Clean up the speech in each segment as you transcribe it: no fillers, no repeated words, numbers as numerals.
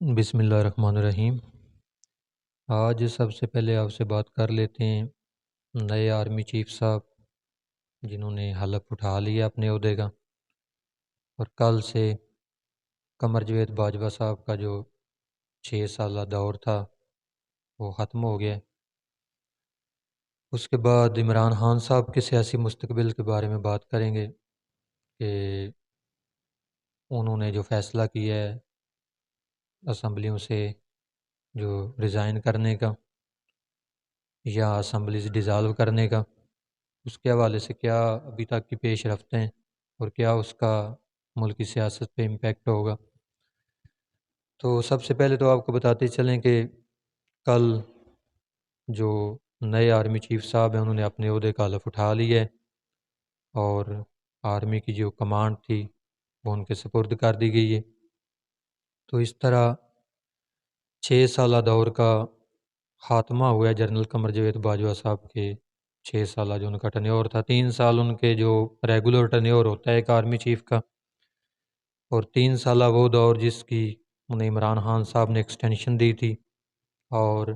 بسم اللہ الرحمن الرحیم۔ آج سب سے پہلے آپ سے بات کر لیتے ہیں نئے آرمی چیف صاحب جنہوں نے حلف اٹھا لیا اپنے عہدے کا، اور کل سے قمر جاوید باجوہ صاحب کا جو 6 سالہ دور تھا وہ ختم ہو گیا۔ اس کے بعد عمران خان صاحب کے سیاسی مستقبل کے بارے میں بات کریں گے کہ انہوں نے جو فیصلہ کیا ہے اسمبلیوں سے جو ریزائن کرنے کا یا اسمبلیز ڈیزالو کرنے کا، اس کے حوالے سے کیا ابھی تک کی پیش رفتیں اور کیا اس کا ملکی سیاست پہ امپیکٹ ہوگا۔ تو سب سے پہلے تو آپ کو بتاتے چلیں کہ کل جو نئے آرمی چیف صاحب ہیں انہوں نے اپنے عہدے کا حلف اٹھا لیا ہے اور آرمی کی جو کمانڈ تھی وہ ان کے سپرد کر دی گئی ہے۔ تو اس طرح 6 سالہ دور کا خاتمہ ہوا ہے جنرل قمر جاوید باجوہ صاحب کے 6 سالہ جو ان کا ٹنیور تھا۔ 3 سال ان کے جو ریگولر ٹنیور ہوتا ہے ایک آرمی چیف کا، اور 3 سالہ وہ دور جس کی انہیں عمران خان صاحب نے ایکسٹینشن دی تھی، اور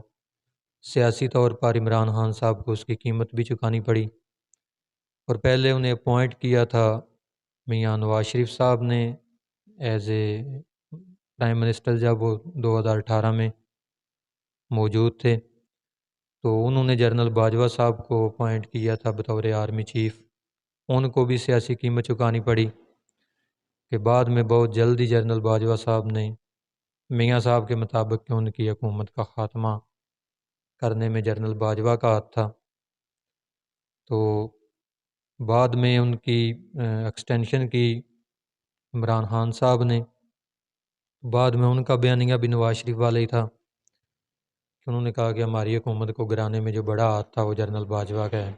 سیاسی طور پر عمران خان صاحب کو اس کی قیمت بھی چکانی پڑی۔ اور پہلے انہیں اپوائنٹ کیا تھا میاں نواز شریف صاحب نے ایز اے پرائم منسٹر جب وہ 2018 میں موجود تھے، تو انہوں نے جنرل باجوہ صاحب کو اپوائنٹ کیا تھا بطور آرمی چیف۔ ان کو بھی سیاسی قیمت چکانی پڑی کہ بعد میں بہت جلدی جنرل باجوہ صاحب نے میاں صاحب کے مطابق کہ ان کی حکومت کا خاتمہ کرنے میں جنرل باجوہ کا ہاتھ تھا، تو بعد میں ان کی ایکسٹینشن کی عمران خان صاحب نے۔ بعد میں ان کا بیانیہ بھی نواز شریف والا ہی تھا کہ انہوں نے کہا کہ ہماری حکومت کو گرانے میں جو بڑا ہاتھ تھا وہ جنرل باجوہ کا ہے۔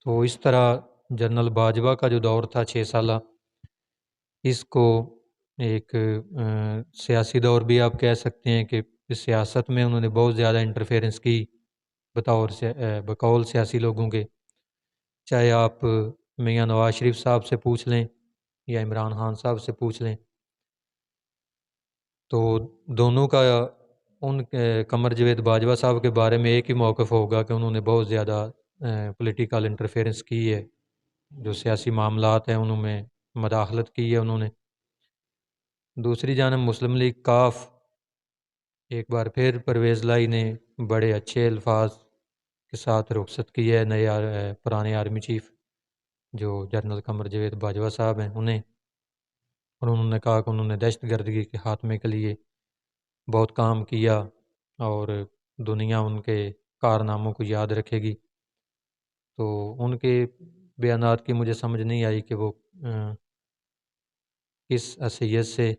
تو اس طرح جنرل باجوہ کا جو دور تھا 6 سالہ، اس کو ایک سیاسی دور بھی آپ کہہ سکتے ہیں کہ اس سیاست میں انہوں نے بہت زیادہ انٹرفیئرنس کی بقول سیاسی لوگوں کے، چاہے آپ میاں نواز شریف صاحب سے پوچھ لیں یا عمران خان صاحب سے پوچھ لیں، تو دونوں کا ان قمر جاوید باجوہ صاحب کے بارے میں ایک ہی موقف ہوگا کہ انہوں نے بہت زیادہ پولیٹیکل انٹرفیئرنس کی ہے، جو سیاسی معاملات ہیں انہوں میں مداخلت کی ہے انہوں نے۔ دوسری جانب مسلم لیگ کاف ایک بار پھر پرویز لائی نے بڑے اچھے الفاظ کے ساتھ رخصت کی ہے پرانے آرمی چیف جو جنرل قمر جاوید باجوہ صاحب ہیں انہیں، اور انہوں نے کہا کہ انہوں نے دہشت گردی کے خاتمے کے لیے بہت کام کیا اور دنیا ان کے کارناموں کو یاد رکھے گی۔ تو ان کے بیانات کی مجھے سمجھ نہیں آئی کہ وہ کس حیثیت سے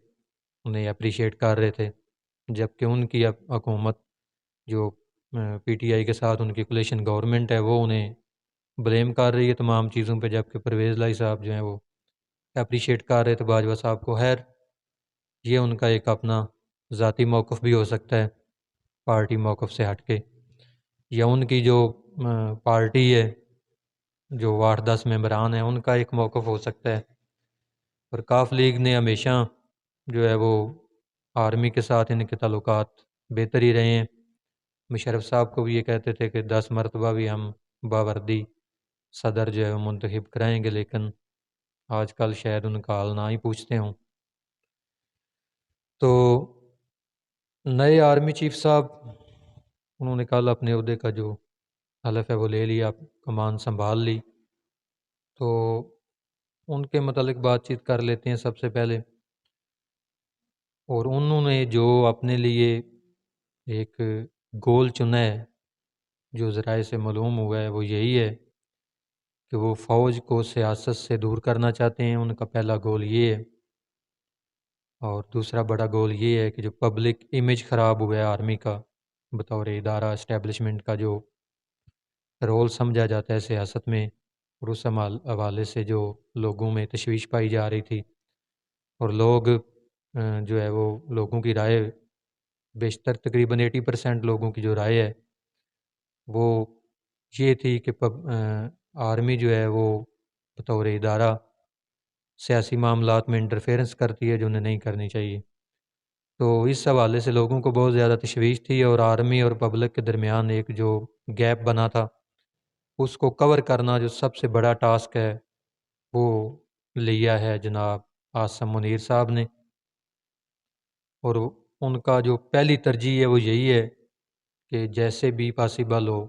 انہیں اپریشیٹ کر رہے تھے، جبکہ ان کی حکومت جو پی ٹی آئی کے ساتھ ان کی کولیشن گورنمنٹ ہے وہ انہیں بلیم کر رہی ہے تمام چیزوں پہ، جبکہ پرویز لائی صاحب جو ہیں وہ اپریشیٹ کر رہے تھے باجوہ صاحب کو۔ خیر، یہ ان کا ایک اپنا ذاتی موقف بھی ہو سکتا ہے پارٹی موقف سے ہٹ کے، یا ان کی جو پارٹی ہے جو 8-10 ممبران ہیں ان کا ایک موقف ہو سکتا ہے۔ اور کاف لیگ نے ہمیشہ جو ہے وہ آرمی کے ساتھ ان کے تعلقات بہتر ہی رہے ہیں۔ مشرف صاحب کو بھی یہ کہتے تھے کہ 10 مرتبہ بھی ہم باوردی صدر جو ہے وہ منتخب کرائیں گے، لیکن آج کل شاید ان کا حال نہ ہی پوچھتے ہوں۔ تو نئے آرمی چیف صاحب انہوں نے کل اپنے عہدے کا جو حلف ہے وہ لے لیا، کمان سنبھال لی، تو ان کے متعلق بات چیت کر لیتے ہیں سب سے پہلے۔ اور انہوں نے جو اپنے لیے ایک گول چنا ہے جو ذرائع سے معلوم ہوا ہے وہ یہی ہے کہ وہ فوج کو سیاست سے دور کرنا چاہتے ہیں، ان کا پہلا گول یہ ہے۔ اور دوسرا بڑا گول یہ ہے کہ جو پبلک امیج خراب ہوا ہے آرمی کا بطور ادارہ اسٹیبلشمنٹ کا جو رول سمجھا جاتا ہے سیاست میں، اور اس حوالے سے جو لوگوں میں تشویش پائی جا رہی تھی، اور لوگ جو ہے وہ لوگوں کی رائے بیشتر تقریباً 80% لوگوں کی جو رائے ہے وہ یہ تھی کہ آرمی جو ہے وہ بطور ادارہ سیاسی معاملات میں انٹرفیئرنس کرتی ہے جو انہیں نہیں کرنی چاہیے۔ تو اس حوالے سے لوگوں کو بہت زیادہ تشویش تھی، اور آرمی اور پبلک کے درمیان ایک جو گیپ بنا تھا اس کو کور کرنا جو سب سے بڑا ٹاسک ہے وہ لیا ہے جناب عاصم منیر صاحب نے، اور ان کا جو پہلی ترجیح ہے وہ یہی ہے کہ جیسے بھی پاسبل ہو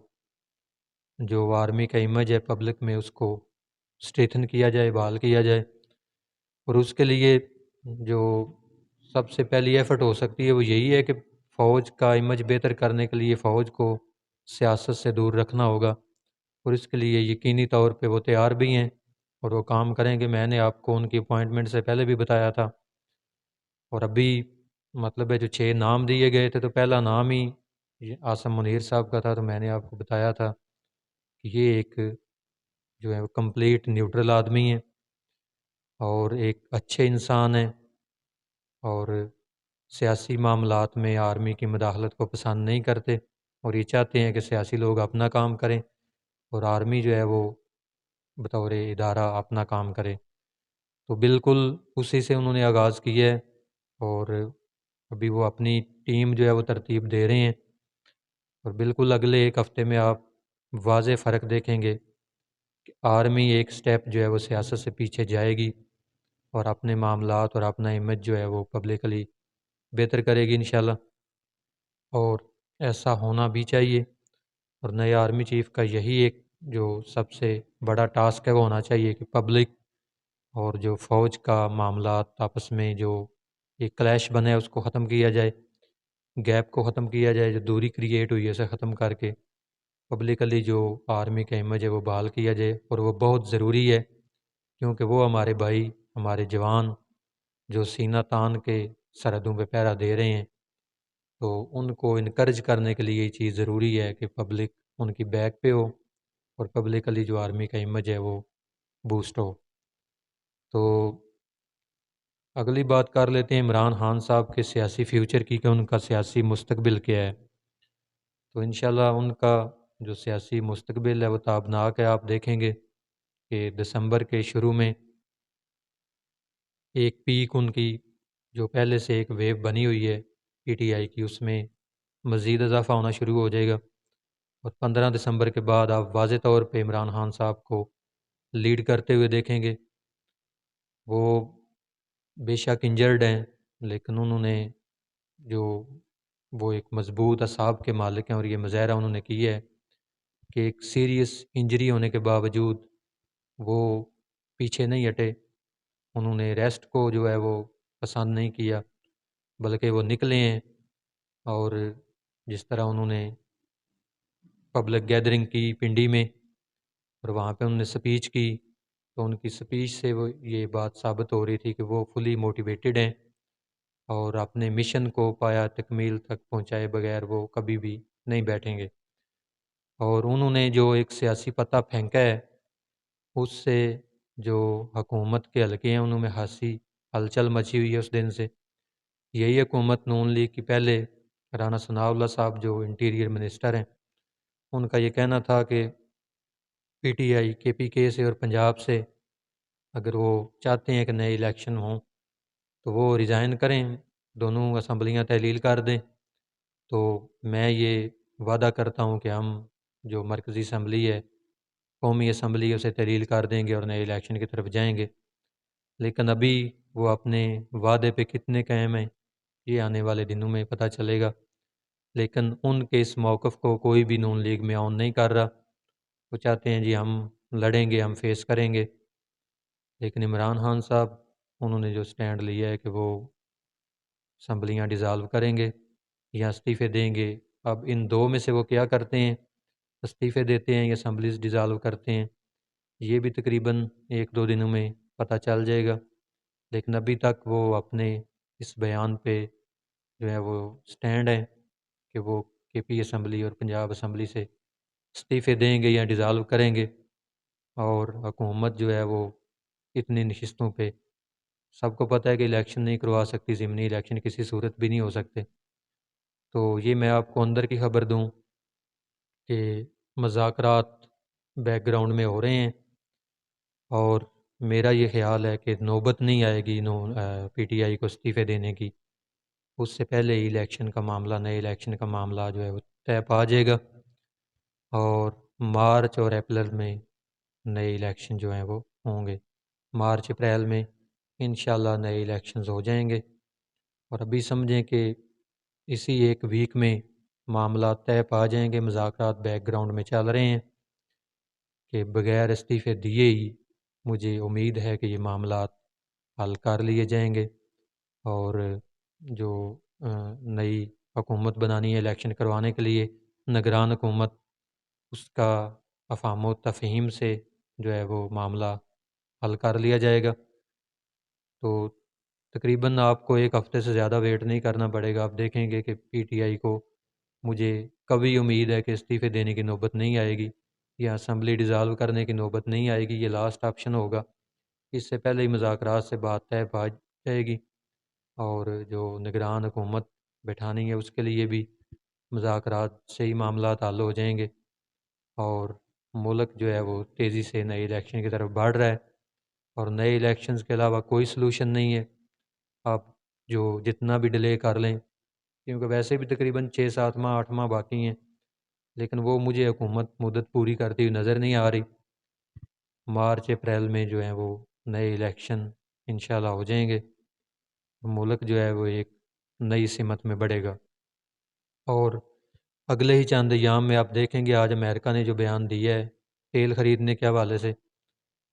جو آرمی کا امیج ہے پبلک میں اس کو اسٹریتھن کیا جائے، بحال کیا جائے، اور اس کے لیے جو سب سے پہلی ایفرٹ ہو سکتی ہے وہ یہی ہے کہ فوج کا امیج بہتر کرنے کے لیے فوج کو سیاست سے دور رکھنا ہوگا، اور اس کے لیے یقینی طور پہ وہ تیار بھی ہیں اور وہ کام کریں گے۔ میں نے آپ کو ان کی اپوائنٹمنٹ سے پہلے بھی بتایا تھا، اور ابھی مطلب ہے جو 6 نام دیے گئے تھے تو پہلا نام ہی عاصم منیر صاحب کا تھا، تو میں نے آپ کو بتایا تھا کہ یہ ایک جو ہے کمپلیٹ نیوٹرل آدمی ہے اور ایک اچھے انسان ہیں، اور سیاسی معاملات میں آرمی کی مداخلت کو پسند نہیں کرتے، اور یہ چاہتے ہیں کہ سیاسی لوگ اپنا کام کریں اور آرمی جو ہے وہ بطور ادارہ اپنا کام کرے۔ تو بالکل اسی سے انہوں نے آغاز کیا ہے، اور ابھی وہ اپنی ٹیم جو ہے وہ ترتیب دے رہے ہیں، اور بالکل اگلے ایک ہفتے میں آپ واضح فرق دیکھیں گے کہ آرمی ایک سٹیپ جو ہے وہ سیاست سے پیچھے جائے گی اور اپنے معاملات اور اپنا امیج جو ہے وہ پبلکلی بہتر کرے گی انشاءاللہ، اور ایسا ہونا بھی چاہیے۔ اور نئے آرمی چیف کا یہی ایک جو سب سے بڑا ٹاسک ہے وہ ہونا چاہیے کہ پبلک اور جو فوج کا معاملات آپس میں جو ایک کلیش بنا ہے اس کو ختم کیا جائے، گیپ کو ختم کیا جائے، جو دوری کریٹ ہوئی ہے اسے ختم کر کے پبلکلی جو آرمی کا امیج ہے وہ بحال کیا جائے، اور وہ بہت ضروری ہے کیونکہ وہ ہمارے بھائی، ہمارے جوان جو سینہ تان کے سرحدوں پہ پہرا دے رہے ہیں، تو ان کو انکریج کرنے کے لیے یہ چیز ضروری ہے کہ پبلک ان کی بیک پہ ہو اور پبلکلی جو آرمی کا امیج ہے وہ بوسٹ ہو۔ تو اگلی بات کر لیتے ہیں عمران خان صاحب کے سیاسی فیوچر کی، کہ ان کا سیاسی مستقبل کیا ہے۔ تو انشاءاللہ ان کا جو سیاسی مستقبل ہے وہ تابناک ہے۔ آپ دیکھیں گے کہ دسمبر کے شروع میں ایک پیک ان کی جو پہلے سے ایک ویو بنی ہوئی ہے پی ٹی آئی کی، اس میں مزید اضافہ ہونا شروع ہو جائے گا، اور 15 دسمبر کے بعد آپ واضح طور پہ عمران خان صاحب کو لیڈ کرتے ہوئے دیکھیں گے۔ وہ بے شک انجرڈ ہیں، لیکن انہوں نے جو وہ ایک مضبوط اعصاب کے مالک ہیں، اور یہ مظاہرہ انہوں نے کیا ہے کہ ایک سیریس انجری ہونے کے باوجود وہ پیچھے نہیں ہٹے، انہوں نے ریسٹ کو جو ہے وہ پسند نہیں کیا، بلکہ وہ نکلے ہیں، اور جس طرح انہوں نے پبلک گیدرنگ کی پنڈی میں اور وہاں پہ انہوں نے سپیچ کی، تو ان کی سپیچ سے وہ یہ بات ثابت ہو رہی تھی کہ وہ فلی موٹیویٹڈ ہیں، اور اپنے مشن کو پایا تکمیل تک پہنچائے بغیر وہ کبھی بھی نہیں بیٹھیں گے۔ اور انہوں نے جو ایک سیاسی پتہ پھینکا ہے اس سے جو حکومت کے حلقے ہیں انہوں میں خاصی ہلچل مچی ہوئی ہے اس دن سے۔ یہی حکومت نون لیگ کی پہلے رانا ثناء اللہ صاحب جو انٹیریئر منسٹر ہیں، ان کا یہ کہنا تھا کہ پی ٹی آئی کے پی کے سے اور پنجاب سے اگر وہ چاہتے ہیں کہ نئے الیکشن ہوں تو وہ ریزائن کریں، دونوں اسمبلیاں تحلیل کر دیں، تو میں یہ وعدہ کرتا ہوں کہ ہم جو مرکزی اسمبلی ہے، قومی اسمبلی، اسے تحلیل کر دیں گے اور نئے الیکشن کی طرف جائیں گے۔ لیکن ابھی وہ اپنے وعدے پہ کتنے قائم ہیں یہ آنے والے دنوں میں پتہ چلے گا، لیکن ان کے اس موقف کو کوئی بھی نون لیگ میں آن نہیں کر رہا۔ وہ چاہتے ہیں جی ہم لڑیں گے، ہم فیس کریں گے، لیکن عمران خان صاحب انہوں نے جو سٹینڈ لیا ہے کہ وہ اسمبلیاں ڈیزالو کریں گے یا استعفے دیں گے۔ اب ان دو میں سے وہ کیا کرتے ہیں، استعفے دیتے ہیں یا اسمبلیز ڈیزالو کرتے ہیں، یہ بھی تقریباً 1-2 دنوں میں پتہ چل جائے گا، لیکن ابھی تک وہ اپنے اس بیان پہ جو ہے وہ سٹینڈ ہے کہ وہ کے پی اسمبلی اور پنجاب اسمبلی سے استعفے دیں گے یا ڈیزالو کریں گے، اور حکومت جو ہے وہ اتنی نشستوں پہ سب کو پتہ ہے کہ الیکشن نہیں کروا سکتی، ضمنی الیکشن کسی صورت بھی نہیں ہو سکتے۔ تو یہ میں آپ کو اندر کی خبر دوں کہ مذاکرات بیک گراؤنڈ میں ہو رہے ہیں، اور میرا یہ خیال ہے کہ نوبت نہیں آئے گی پی ٹی آئی کو استعفے دینے کی، اس سے پہلے ہی الیکشن کا معاملہ نئے الیکشن کا معاملہ جو ہے وہ طے پا جائے گا، اور مارچ اور اپریل میں نئے الیکشن جو ہیں وہ ہوں گے۔ مارچ اپریل میں انشاءاللہ نئے الیکشنز ہو جائیں گے، اور ابھی سمجھیں کہ اسی ایک ویک میں معاملات طے پا جائیں گے۔ مذاکرات بیک گراؤنڈ میں چل رہے ہیں کہ بغیر استعفے دیے ہی مجھے امید ہے کہ یہ معاملات حل کر لیے جائیں گے، اور جو نئی حکومت بنانی ہے الیکشن کروانے کے لیے نگران حکومت، اس کا افہام و تفہیم سے جو ہے وہ معاملہ حل کر لیا جائے گا۔ تو تقریباً آپ کو ایک ہفتے سے زیادہ ویٹ نہیں کرنا پڑے گا۔ آپ دیکھیں گے کہ پی ٹی آئی کو مجھے کبھی امید ہے کہ استعفے دینے کی نوبت نہیں آئے گی، یا اسمبلی ڈیزالو کرنے کی نوبت نہیں آئے گی، یہ لاسٹ آپشن ہوگا۔ اس سے پہلے ہی مذاکرات سے بات طے پا جائے گی، اور جو نگران حکومت بٹھانی ہے اس کے لیے بھی مذاکرات سے ہی معاملات حل ہو جائیں گے، اور ملک جو ہے وہ تیزی سے نئے الیکشن کی طرف بڑھ رہا ہے، اور نئے الیکشنز کے علاوہ کوئی سلوشن نہیں ہے۔ آپ جو جتنا بھی ڈیلے کر لیں، کیونکہ ویسے بھی تقریباً 6-7 ماہ 8 ماہ باقی ہیں، لیکن وہ مجھے حکومت مدت پوری کرتی ہوئی نظر نہیں آ رہی۔ مارچ اپریل میں جو ہیں وہ نئے الیکشن انشاءاللہ ہو جائیں گے، ملک جو ہے وہ ایک نئی سمت میں بڑھے گا۔ اور اگلے ہی چند ایام میں آپ دیکھیں گے آج امریکہ نے جو بیان دیا ہے تیل خریدنے کے حوالے سے،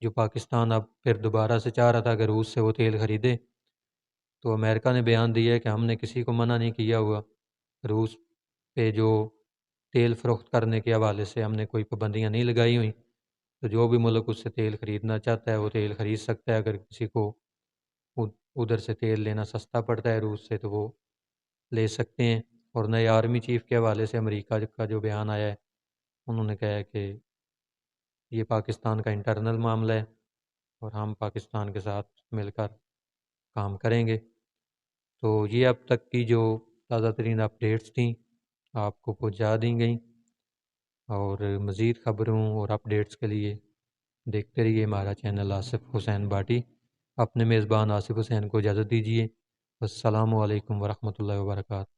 جو پاکستان اب پھر دوبارہ سے چاہ رہا تھا کہ روس سے وہ تیل خریدے، تو امریکہ نے بیان دیا ہے کہ ہم نے کسی کو منع نہیں کیا ہوا، روس پہ جو تیل فروخت کرنے کے حوالے سے ہم نے کوئی پابندیاں نہیں لگائی ہوئیں، تو جو بھی ملک اس سے تیل خریدنا چاہتا ہے وہ تیل خرید سکتا ہے۔ اگر کسی کو ادھر سے تیل لینا سستا پڑتا ہے روس سے تو وہ لے سکتے ہیں۔ اور نئے آرمی چیف کے حوالے سے امریکہ کا جو بیان آیا ہے، انہوں نے کہا ہے کہ یہ پاکستان کا انٹرنل معاملہ ہے، اور ہم پاکستان کے ساتھ مل کر کام کریں گے۔ تو یہ اب تک کی جو تازہ ترین اپڈیٹس تھیں آپ کو پہنچا دیں گئیں، اور مزید خبروں اور اپڈیٹس کے لیے دیکھتے رہیے ہمارا چینل آصف حسین باٹی۔ اپنے میزبان آصف حسین کو اجازت دیجیے۔ السلام علیکم ورحمۃ اللہ وبرکاتہ۔